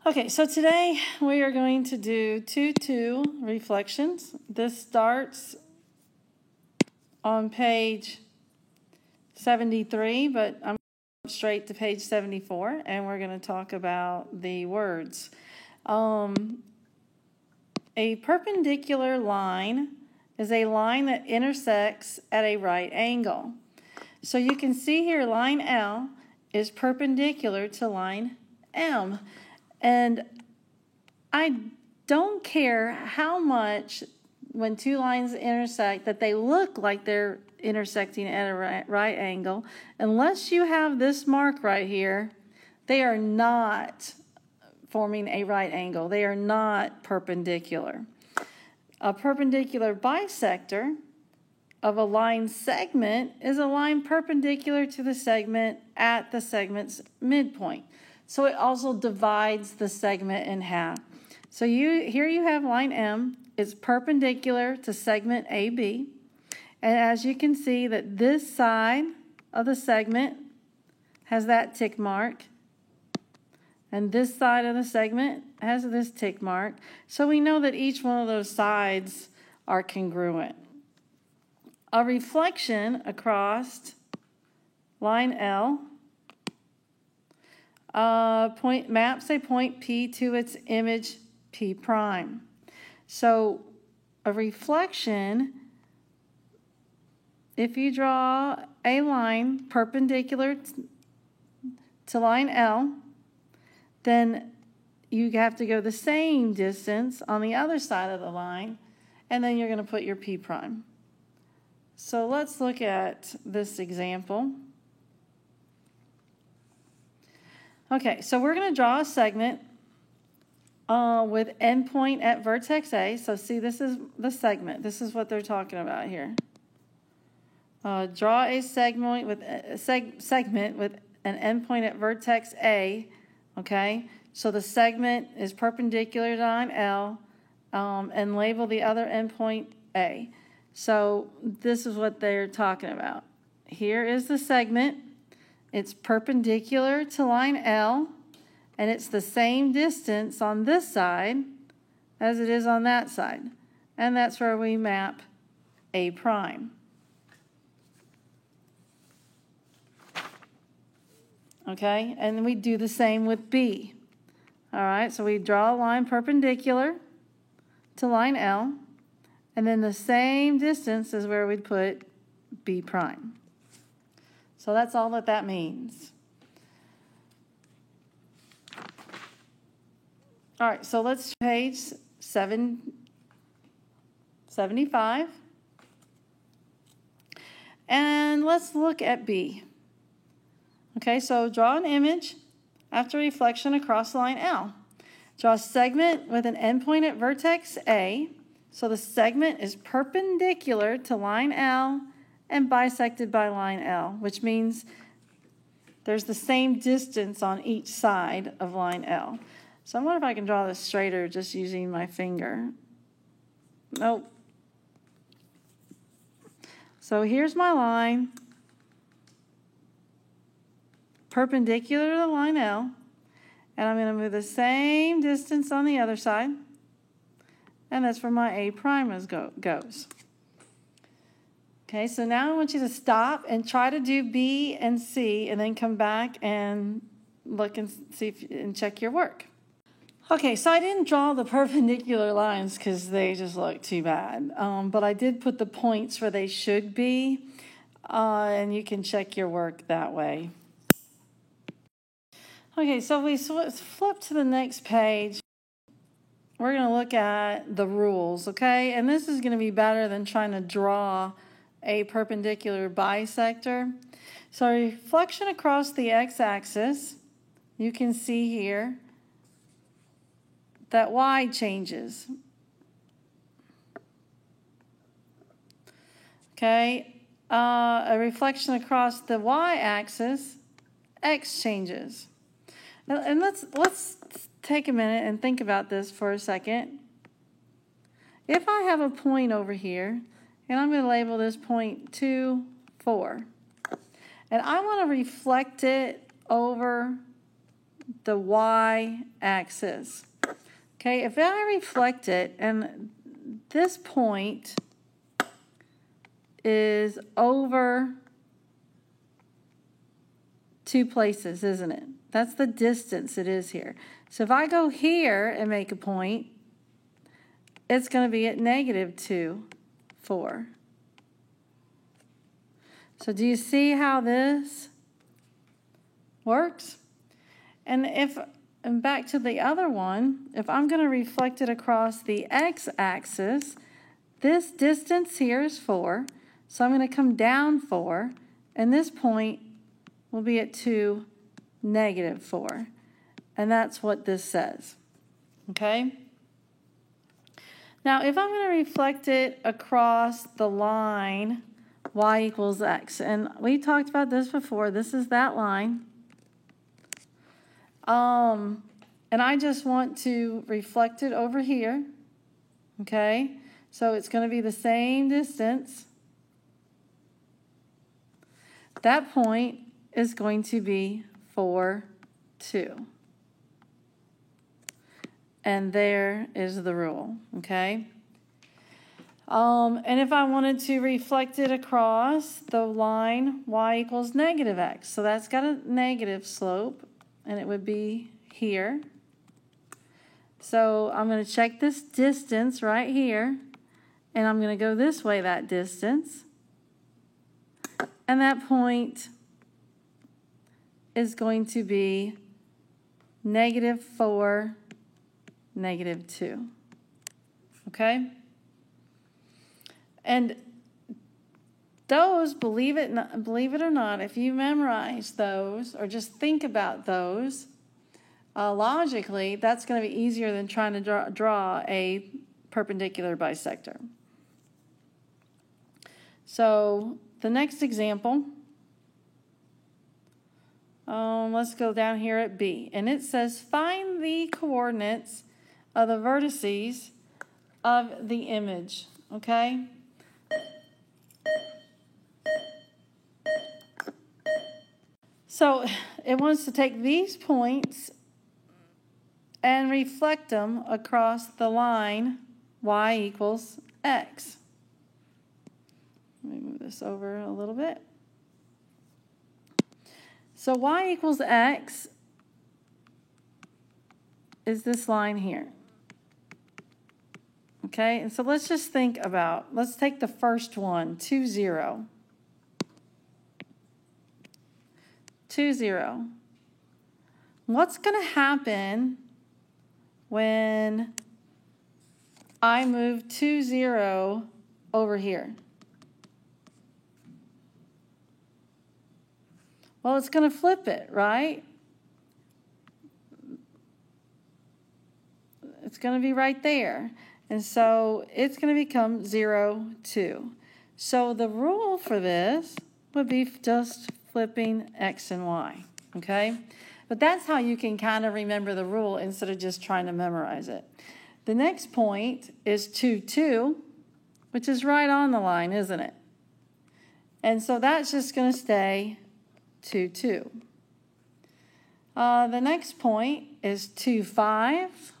Okay, so today we are going to do 2-2 reflections. This starts on page 73, but I'm going straight to page 74, and we're going to talk about the words. A perpendicular line is a line that intersects at a right angle. So you can see here line L is perpendicular to line M. And I don't care how much when two lines intersect that they look like they're intersecting at a right angle. Unless you have this mark right here, they are not forming a right angle. They are not perpendicular. A perpendicular bisector of a line segment is a line perpendicular to the segment at the segment's midpoint. So it also divides the segment in half. So here you have line M. It's perpendicular to segment AB. And as you can see that this side of the segment has that tick mark. And this side of the segment has this tick mark. So we know that each one of those sides are congruent. A reflection across line L maps a point P to its image P prime. So a reflection, if you draw a line perpendicular to line L, then you have to go the same distance on the other side of the line, and then you're going to put your P prime. So let's look at this example. Okay, so we're going to draw a segment with endpoint at vertex A. So see, this is the segment. This is what they're talking about here. Draw a segment with an endpoint at vertex A. Okay, so the segment is perpendicular to line L, and label the other endpoint A. So this is what they're talking about. Here is the segment. It's perpendicular to line L, and it's the same distance on this side as it is on that side. And that's where we map A prime. Okay, and we do the same with B. All right, so we draw a line perpendicular to line L, and then the same distance is where we'd put B prime. So that's all that means. All right, so let's page 75. And let's look at B. Okay, so draw an image after reflection across line L. Draw a segment with an endpoint at vertex A. So the segment is perpendicular to line L and bisected by line L, which means there's the same distance on each side of line L. So I wonder if I can draw this straighter just using my finger. Nope. So here's my line, perpendicular to line L, and I'm going to move the same distance on the other side, and that's where my A prime goes. Okay, so now I want you to stop and try to do B and C, and then come back and look and see and check your work. Okay, so I didn't draw the perpendicular lines because they just look too bad, but I did put the points where they should be, and you can check your work that way. Okay, so we flip to the next page. We're going to look at the rules, okay? And this is going to be better than trying to draw a perpendicular bisector. So reflection across the x-axis, you can see here that y changes. Okay, a reflection across the y-axis, x changes. And let's take a minute and think about this for a second. If I have a point over here, and I'm going to label this point 2, 4, and I want to reflect it over the y-axis. Okay, if I reflect it, and this point is over 2 places, isn't it? That's the distance it is here. So if I go here and make a point, it's going to be at -2, 4. So do you see how this works? And back to the other one, if I'm going to reflect it across the x-axis, this distance here is 4, so I'm going to come down 4, and this point will be at 2, -4. And that's what this says. Okay? Now, if I'm going to reflect it across the line y equals x, and we talked about this before, this is that line. And I just want to reflect it over here. Okay? So it's going to be the same distance. That point is going to be 4, 2. And there is the rule, okay? And if I wanted to reflect it across the line y equals -x, so that's got a negative slope, and it would be here. So I'm going to check this distance right here, and I'm going to go this way that distance. And that point is going to be -4, -2. Okay? And those, believe it or not, if you memorize those or just think about those, logically, that's going to be easier than trying to draw a perpendicular bisector. So the next example, let's go down here at B. And it says, find the coordinates of the vertices of the image. Okay? So it wants to take these points and reflect them across the line y equals x. Let me move this over a little bit. So y equals x is this line here. Okay, and so let's just think about, let's take the first one, 2, 0. 2, 0. What's going to happen when I move 2, 0 over here? Well, it's going to flip it, right? It's going to be right there. And so it's going to become 0, 2. So the rule for this would be just flipping x and y, okay? But that's how you can kind of remember the rule instead of just trying to memorize it. The next point is 2, 2, which is right on the line, isn't it? And so that's just going to stay 2, 2. The next point is 2, 5,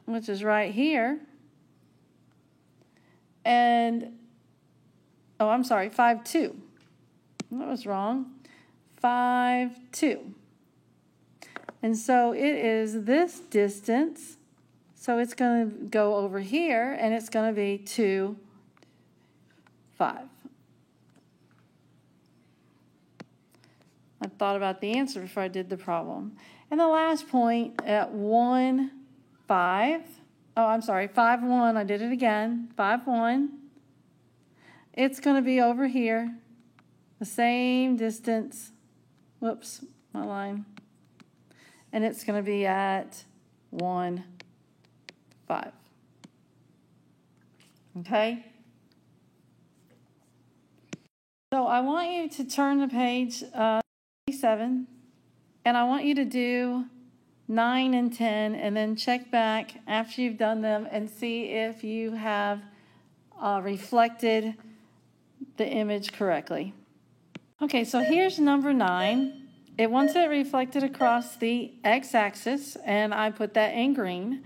which is right here. And, oh, I'm sorry, 5, 2. That was wrong. 5, 2. And so it is this distance. So it's going to go over here, and it's going to be 2, 5. I thought about the answer before I did the problem. And the last point at 1, 5. Oh, I'm sorry, 5, 1. I did it again. 5, 1. It's going to be over here. The same distance. Whoops, my line. And it's going to be at 1, 5. Okay? So I want you to turn to page 7, and I want you to do 9 and 10, and then check back after you've done them and see if you have reflected the image correctly. Okay, so here's number 9. it wants it reflected across the x-axis, and I put that in green.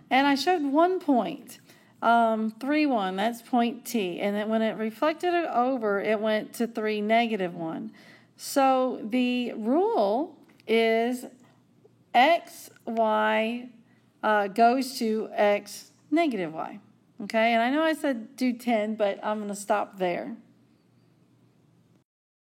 And I showed 1 point, 3, 1, that's point T. And then when it reflected it over, it went to 3, negative 1. So the rule is x, y goes to x, negative y. Okay, and I know I said do 10, but I'm going to stop there.